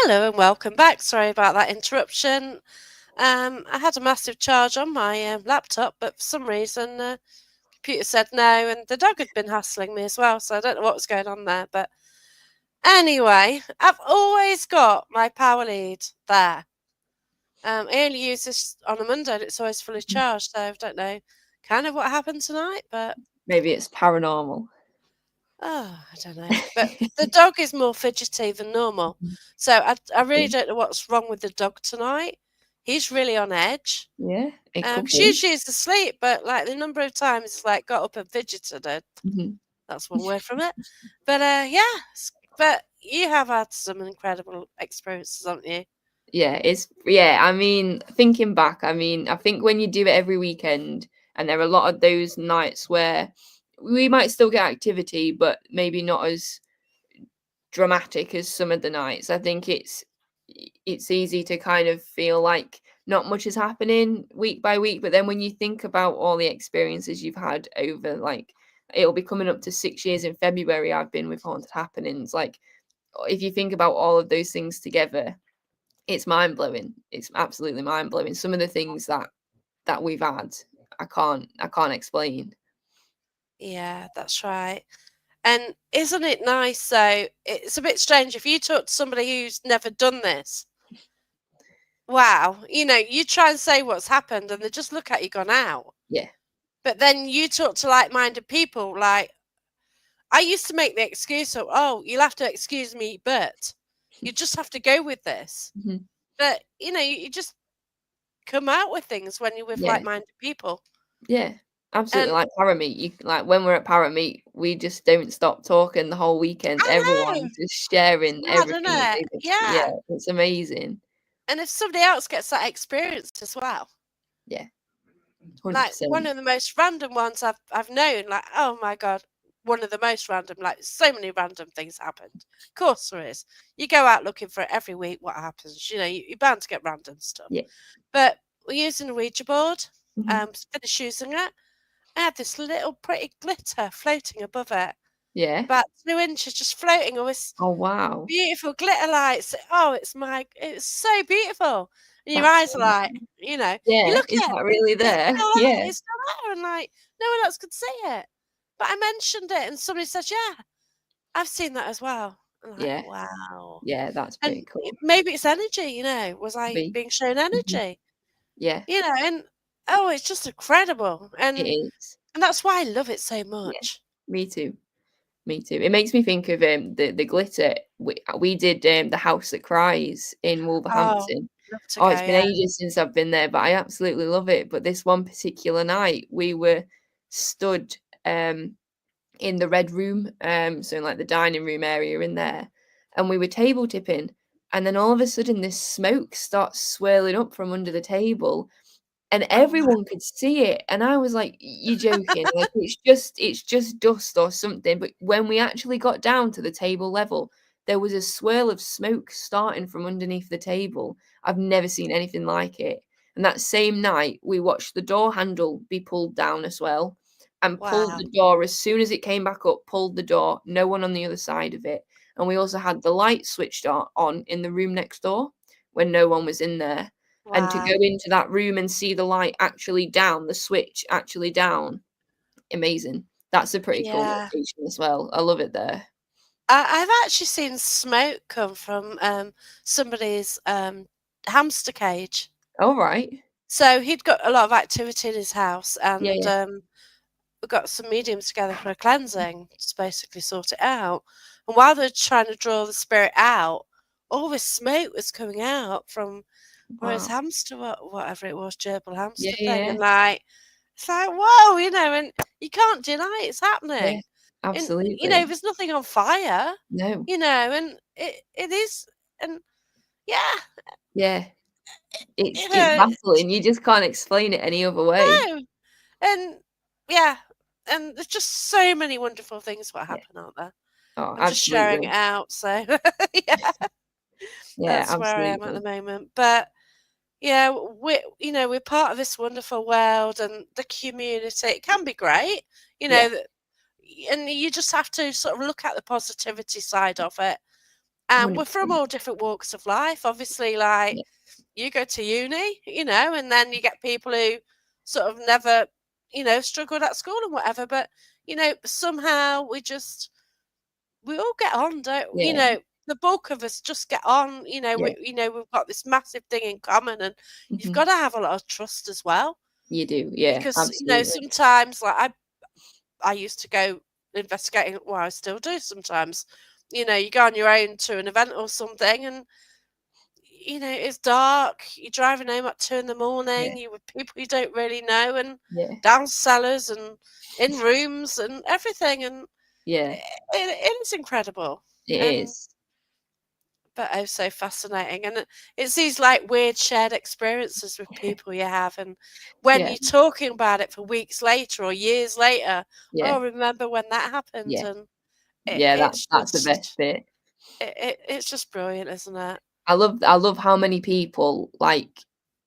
Hello and welcome back. Sorry about that interruption. I had a massive charge on my laptop, but for some reason, computer said no, and the dog had been hassling me as well. So I don't know what was going on there. But anyway, I've always got my power lead there. I only use this on a Monday, and it's always fully charged. So I don't know kind of what happened tonight, but Maybe it's paranormal. I don't know. But the dog is more fidgety than normal. So I really Yeah, don't know what's wrong with the dog tonight. He's really on edge. yeah, it could She be. usually is asleep, but like the number of times it's like got up and fidgeted. Mhm. That's one word from it. But yeah, but you have had some incredible experiences, haven't you? I mean, thinking back, I think when you do it every weekend, and there are a lot of those nights where we might still get activity, but maybe not as dramatic as some of the nights. I think it's easy to kind of feel like not much is happening week by week, but then when you think about all the experiences you've had over, like, it'll be coming up to 6 years in February I've been with Haunted Happenings. Like, if you think about all of those things together, it's mind blowing. It's absolutely mind blowing. Some of the things that we've had, I can't explain. Yeah, that's right. And isn't it nice though? It's a bit strange if you talk to somebody who's never done this. Wow, you try and say what's happened, and they just look at you, gone out. Yeah. But then you talk to like-minded people, like I used to make the excuse of, "Oh, you'll have to excuse me, but you just have to go with this." Mhm. But, you just come out with things when you're with Yeah. like-minded people. Yeah. Absolutely. And Like Parameet, like when we're at Parameet, we just don't stop talking the whole weekend. I know, Everyone's just it's sharing mad, isn't everything that it? they've Yeah. it's amazing. And if somebody else gets that experience as well, Yeah. like one 100%. of the most random ones I've known, like, oh my God, one of the most random, like so many random things happened. Of course there is. You go out looking for it every week, what happens? You're bound to get random stuff. Yeah. But we're using a Ouija board, Mhm. finished using it. I had this little pretty glitter floating above it, Yeah. about 2 inches just floating, all this Oh, wow. beautiful glitter lights. Oh, it's so beautiful. And your That's eyes so are like, nice. you Yeah. look Is at it, that really it's there? still Yeah. there, it's still there, and like no one else could see it. But I mentioned it, and somebody said, "Yeah, I've seen that as well." I'm like, Yeah. wow. Yeah. That's pretty And cool. maybe it's energy, was Could I be. being shown Mhm. energy? Yeah. And oh, it's just incredible. It is. And that's why I love it so Yeah. much. Me too. Me too. It makes me think of the glitter. We did the House That Cries in Oh, Wolverhampton. love to Oh, go, it's been yeah. ages since I've been there, but I absolutely love it. But this one particular night, we were stood in the red room, so in like the dining room area in there, and we were table tipping, and then all of a sudden this smoke starts swirling up from under the table, and Oh, wow. everyone could see it, and I was like, "You're joking, like, it's just dust or something," but when we actually got down to the table level, there was a swirl of smoke starting from underneath the table. I've never seen anything like it, and that same night, we watched the door handle be pulled down as well, and pulled Wow. the door as soon as it came back up, pulled the door, no one on the other side of it, and we also had the light switched on in the room next door when no one was in there, and to go Wow. into that room and see the light actually down, the switch actually down, amazing. That's a pretty cool Yeah. location as well. I love it there. I've actually seen smoke come from, somebody's, hamster cage. All right. So he'd got a lot of activity in his house, Yeah, and, yeah. we got some mediums together for a cleansing to basically sort it out. And while they're trying to draw the spirit out, all this smoke was coming out from where his Wow. hamster, whatever it was, gerbil Yeah, hamster thing, yeah, and like it's like whoa, and you can't deny it's yeah. happening. And Absolutely. there's nothing on fire, No. and it is, and yeah, Yeah. It's you it's know, baffling. You just can't explain it any other way. no, and yeah, and there's just so many wonderful things what Yeah. happen out there. Oh, I'm just sharing it absolutely. out, so yeah, Yeah, that's where I am at the absolutely. moment. But yeah, we're part of this wonderful world and the community. It can be great, Yeah. that, and you just have to sort of look at the positivity side of it. And we're from 100%. all different walks of life. Obviously, like Yeah, you go to uni, and then you get people who sort of never, struggled at school and whatever. But somehow we all get on, don't yeah, the bulk of us just get on. yeah. We've got this massive thing in common, and you've Mhm. got to have a lot of trust as well, You do, yeah, because absolutely. sometimes like I used to go investigating. Well, I still do sometimes. You go on your own to an event or something, and it's dark. You're driving home at 2 in the morning. Yeah, You with people you don't really know, and yeah, down cellars and in rooms and everything, and yeah, it is incredible. it And is. but oh, so fascinating. And it's these like weird shared experiences with people you have, and when Yeah, you're talking about it for weeks later or years later, yeah, oh, remember when that happened? yeah, And yeah, it's that's the best just bit. it's just brilliant, isn't it? I love how many people, like,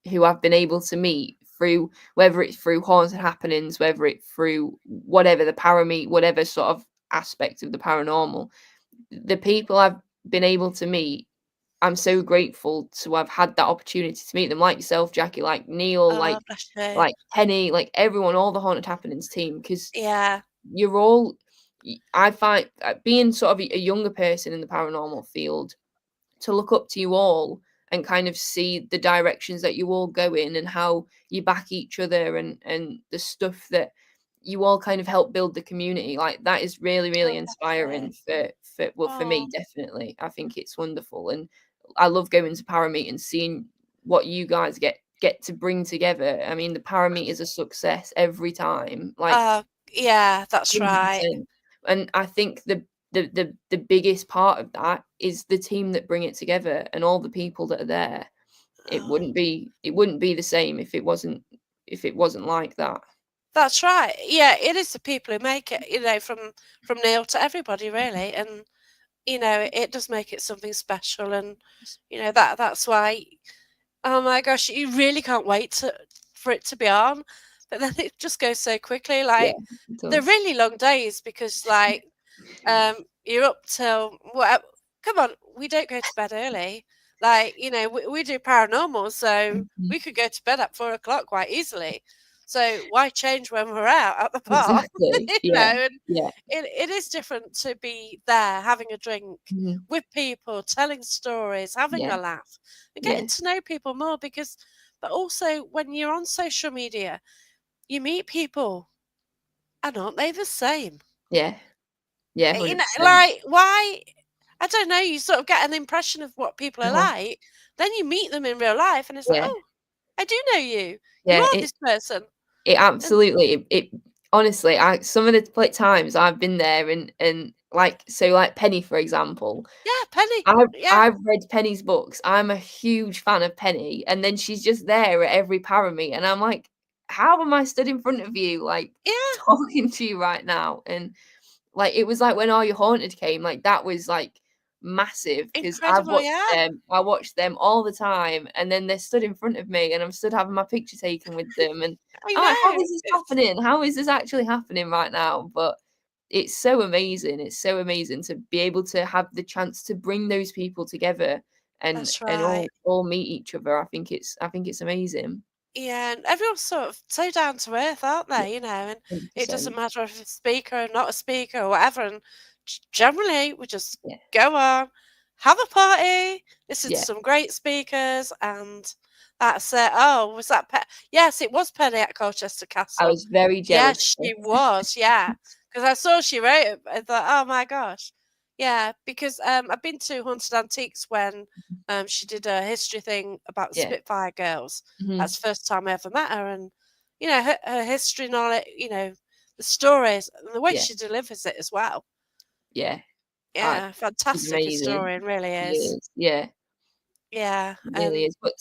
who I've been able to meet through, whether it's through haunted happenings, whether it's through whatever, the parame whatever sort of aspect of the paranormal, the people I've been able to meet, I'm so grateful to have had that opportunity to meet them, like yourself, Jackie, like Neil, Oh, bless you. like Penny, like everyone, all the haunted happenings team, because Yeah. you're all. I find, being sort of a younger person in the paranormal field, to look up to you all and kind of see the directions that you all go in and how you back each other, and the stuff that you all kind of help build the community, like that is really, really Oh, bless you. inspiring for me, Oh, definitely. I think it's wonderful, and I love going to parameet and seeing what you guys get to bring together. I mean, the parameet is a success every time, like oh, yeah, that's right. 100%. And I think the biggest part of that is the team that bring it together and all the people that are there. Oh, It wouldn't be the same if it wasn't like that. that's right. Yeah, it is the people who make it, from Neil to everybody really, and it does make it something special, and that's why. Oh my gosh, you really can't wait for it to be on, but then it just goes so quickly. Yeah, Like it they're does. really long days because like you're up till what? Come on, we don't go to bed early. Like we do paranormal, so Mhm. we could go to bed at 4 o'clock quite easily. So why change when we're out at the bar? Exactly. Yeah. And Yeah. it is different to be there having a drink Mhm. with people, telling stories, having Yeah. a laugh, and getting Yeah. to know people more. Because, but also when you're on social media, you meet people, and aren't they the same? Yeah. Yeah, Like 100%. why? I don't know. You sort of get an impression of what people are Uh-huh. like. Then you meet them in real life, and it's like, Yeah. oh, I do know you. You Yeah, are this person. it And absolutely, it honestly, I some of the times I've been there, and like, so, like Penny, for example, yeah, Penny. I've Yeah, I've read Penny's books. I'm a huge fan of Penny, and then she's just there at every parami, and I'm like, "How am I stood in front of you, like, yeah, talking to you right now?" And, like, it was like when Are You Haunted came, like, that was, like, massive because incredible. Yeah, I watched them all the time, and then they're stood in front of me, and I'm stood having my picture taken with them, and I I'm like, "How know. is this happening? How is this actually happening right now?" But it's so amazing. It's so amazing to be able to have the chance to bring those people together, That's and right. all meet each other. I think it's amazing. Yeah, and everyone's sort of so down to earth, aren't Yeah, they? And it doesn't 100%. matter if it's a speaker or not a speaker or whatever. And generally, we just Yeah, go on, have a party, listen to yeah. some great speakers, and that's it. Oh, was that Yes, it was Penny at Colchester I Castle. was very Yes, jealous of she was. Yeah, because I saw she wrote it. I thought, oh my gosh. Yeah, because I've been to Haunted Antiques when she did a history thing about the Yeah. Spitfire girls. Mhm. That's the first time I ever met her, and her history knowledge, the stories, and the way Yeah, she delivers it as well. yeah. Yeah, She's fantastic amazing. historian, really She is. is. Yeah, Yeah, she really and is. But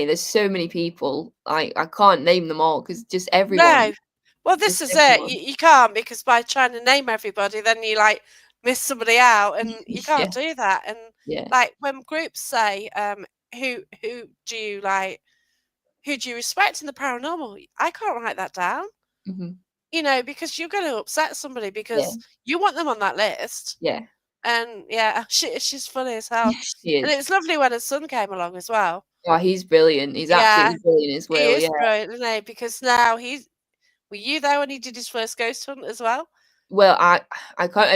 there's so many people. I can't name them all because just everyone, no, well, this just is it. You, everyone. you can't, because by trying to name everybody, then you like miss somebody out, and you Yeah, can't do that. And yeah. like when groups say, who do you like? Who do you respect in the paranormal? I can't write that down. Mhm. Because you're going to upset somebody Yeah, because you want them on that list. yeah. And yeah, she's funny as hell. He And is. it's lovely when her son came along as well. Oh, he's brilliant. He's Yeah, absolutely brilliant as he well. is Yeah. brilliant, isn't he? Because now he's were you there when he did his first ghost hunt as well? Well, I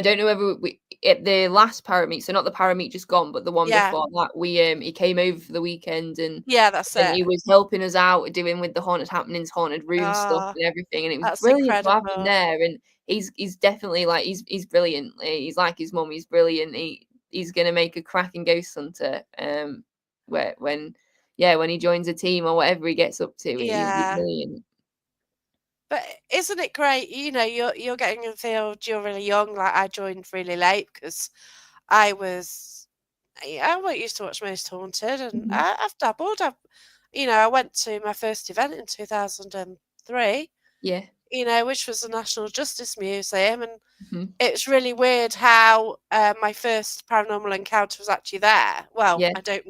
don't know whether we at the last Parameet, so not the Parameet just gone, but the one Yeah. before that, he came over for the weekend Yeah, that's and it. he was helping us out doing with the haunted happenings, haunted room stuff Oh, and everything, and it was that's brilliant to have him incredible. there. And he's definitely like he's brilliant. He's like his mum. He's brilliant. He's gonna make a cracking ghost hunter. Where when yeah when he joins a team or whatever he gets up to, he'll be Yeah. brilliant. But isn't it great? You know, you're getting in the field, you're really young. Like I joined really late because I was I wasn't used to watch Most Haunted, and Hmm. I've dabbled. I went to my first event in 2003. Yeah. Which was the National Justice Museum, and Hmm. it's really weird how my first paranormal encounter was actually there. Well, Yeah. I don't.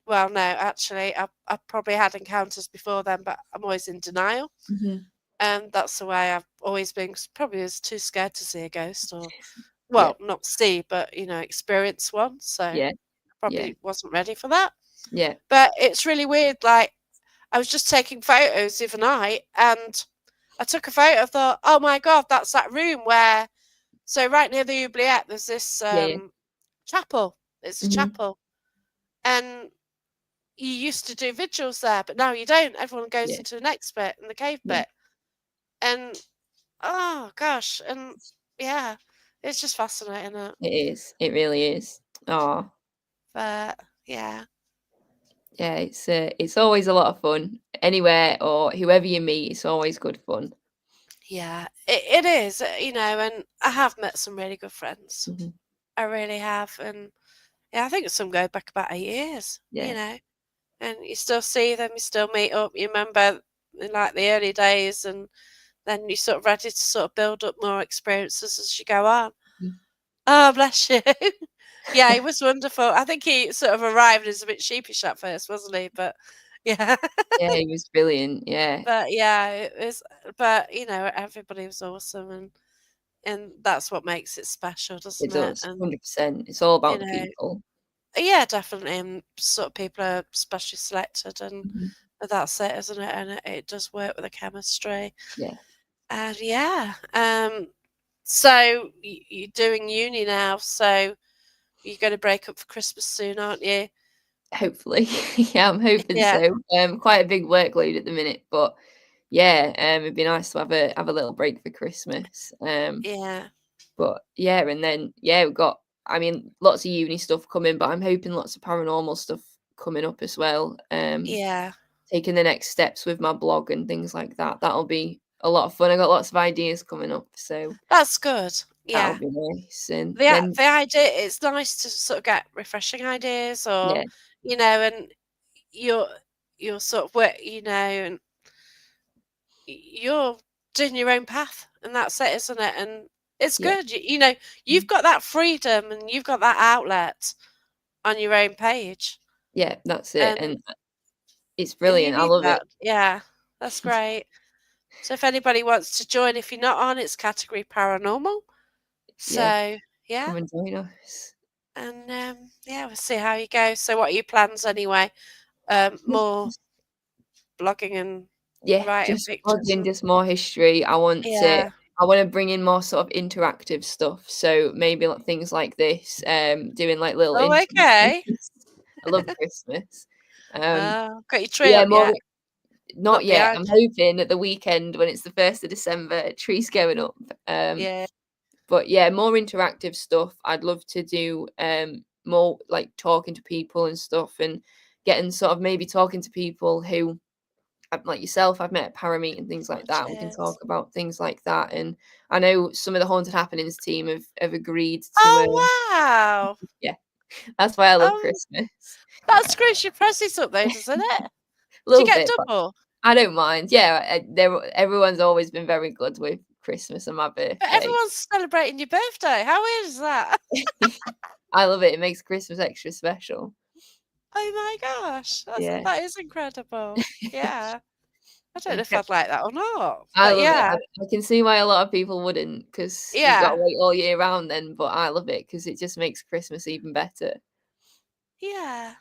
Well, no, actually, I probably had encounters before then, but I'm always in denial. Hmm. And that's the way I've always been. 'Cause probably was too scared to see a ghost, or Yeah. well, not see, but experience one. So Yeah. Yeah. probably wasn't ready for that. Yeah. But it's really weird. Like I was just taking photos the other night, and I took a photo. I thought, oh my god, that's that room where. So right near the oubliette, there's this Yeah. Yeah. chapel. It's a Hmm. chapel, and you used to do vigils there, but now you don't. Everyone goes Yeah. into the next bit, in the cave Yeah. bit, and oh gosh, and yeah, it's just fascinating. It, It is. It really is. Oh, but yeah, yeah. It's always a lot of fun. Anywhere or whoever you meet, it's always good fun. yeah, it is. And I have met some really good friends. Hmm. I really have, and yeah, I think some go back about 8 years. Yeah. And you still see them, you still meet up. You remember in like the early days, and then you're sort of ready to sort of build up more experiences as you go on. Mhm. Oh, bless you. Yeah, he was wonderful. I think he sort of arrived as a bit sheepish at first, wasn't he? But yeah, Yeah, he was brilliant. Yeah, but yeah, it was. But everybody was awesome, and that's what makes it special, it doesn't it? does. And 100%. It's all you about the know, people. yeah, definitely. And sort of people are specially selected, and Hmm. that's it, isn't it? And it does work with the chemistry. Yeah, And yeah, so you're doing uni now, so you're going to break up for Christmas soon, aren't you? hopefully. Yeah, I'm hoping Yeah, so. Quite a big workload at the minute, but yeah, it'd be nice to have a little break for Christmas. yeah, But yeah, and then yeah, we've got I mean lots of uni stuff coming, but I'm hoping lots of paranormal stuff coming up as well. yeah. Taking the next steps with my blog and things like that. That'll be a lot of fun. I got lots of ideas coming up, so That's good. that'll Yeah. be nice. And The then the idea, it's nice to sort of get refreshing ideas, or yeah, and you're you're sort of work, and you're doing your own path, and that's it, isn't it? And it's yeah, good. You've mm, got that freedom, and you've got that outlet on your own page, yeah, that's it. and And it's you brilliant. I need love it. that. Yeah, that's great. So if anybody wants to join, if you're not on, it's category paranormal. Yeah, So yeah, come and join us. and yeah, we'll see how you go. So what are your plans anyway? More blogging and Yeah, writing just pictures blogging, and just more history. yeah. I want to bring in more sort of interactive stuff. So maybe like things like this, doing like little Oh, okay. interviews. I love Christmas. Um, Got your tree yeah, up more yet? not Not yet. behind I'm you. hoping at the weekend when it's the 1st of December, a tree's going up. Um, Yeah. but yeah, more interactive stuff. I'd love to do more like talking to people and stuff and getting sort of maybe talking to people who like yourself, I've met at Parameet and things Oh, like that. We can cheers. talk about things like that. And I know some of the Haunted Happenings team have agreed to, Oh wow. yeah, that's why I love Um, Christmas. that screws your presses up though, doesn't it? A Do you little get bit, but double? I don't mind. Yeah, everyone's always been very good with Christmas and my But birthday. everyone's celebrating your birthday. How weird is that? I love it. It makes Christmas extra special. Oh my gosh, Yeah. that is incredible. Yeah. I don't know if I'd like that or not, I but love it. yeah, I can see why a lot of people wouldn't, because you've got to yeah, wait all year round then, but I love it because it just makes Christmas even better. yeah.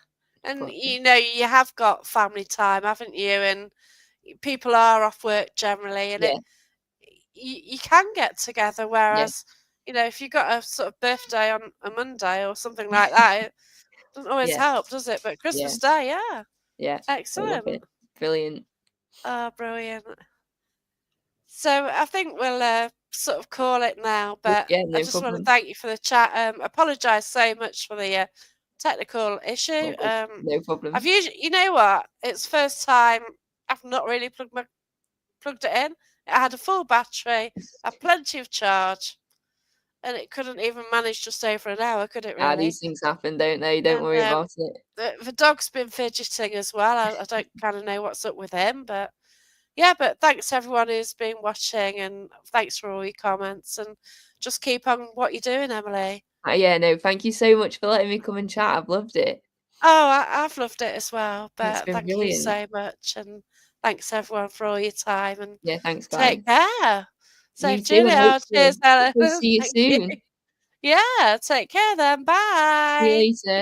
And But you have got family time, haven't you? And people are off work generally, and yeah, you can get together. yeah, Whereas, if you got a sort of birthday on a Monday or something like that, it doesn't always yeah, help, does it? But yeah, Christmas Day, yeah, yeah. I love excellent. it. Brilliant. Oh, brilliant. So I think we'll sort of call it now, but Yeah, I no just want to problem. thank you for the chat. Apologise so much for the technical issue. All good. No I've problem. usually, you know what? It's first time I've not really plugged it in. It had a full battery, had plenty of charge, and it couldn't even manage just over an hour, could it Ah, really? these things happen, don't they? Don't And worry about it. the dog's been fidgeting as well. I don't kind of know what's up with him, but yeah, but thanks everyone who's been watching, and thanks for all your comments, and just keep on what you're doing, Emily. Yeah, no, thank you so much for letting me come and chat. I've loved it. Oh, I've loved it as well, It's but been thank you brilliant. so much, and thanks everyone for all your time, and Yeah, thanks, take guys. care. You Safe too, journey. and Oh, cheers, Ellen. hopefully see you Thank you. soon. Yeah, take care then. See you Bye. later.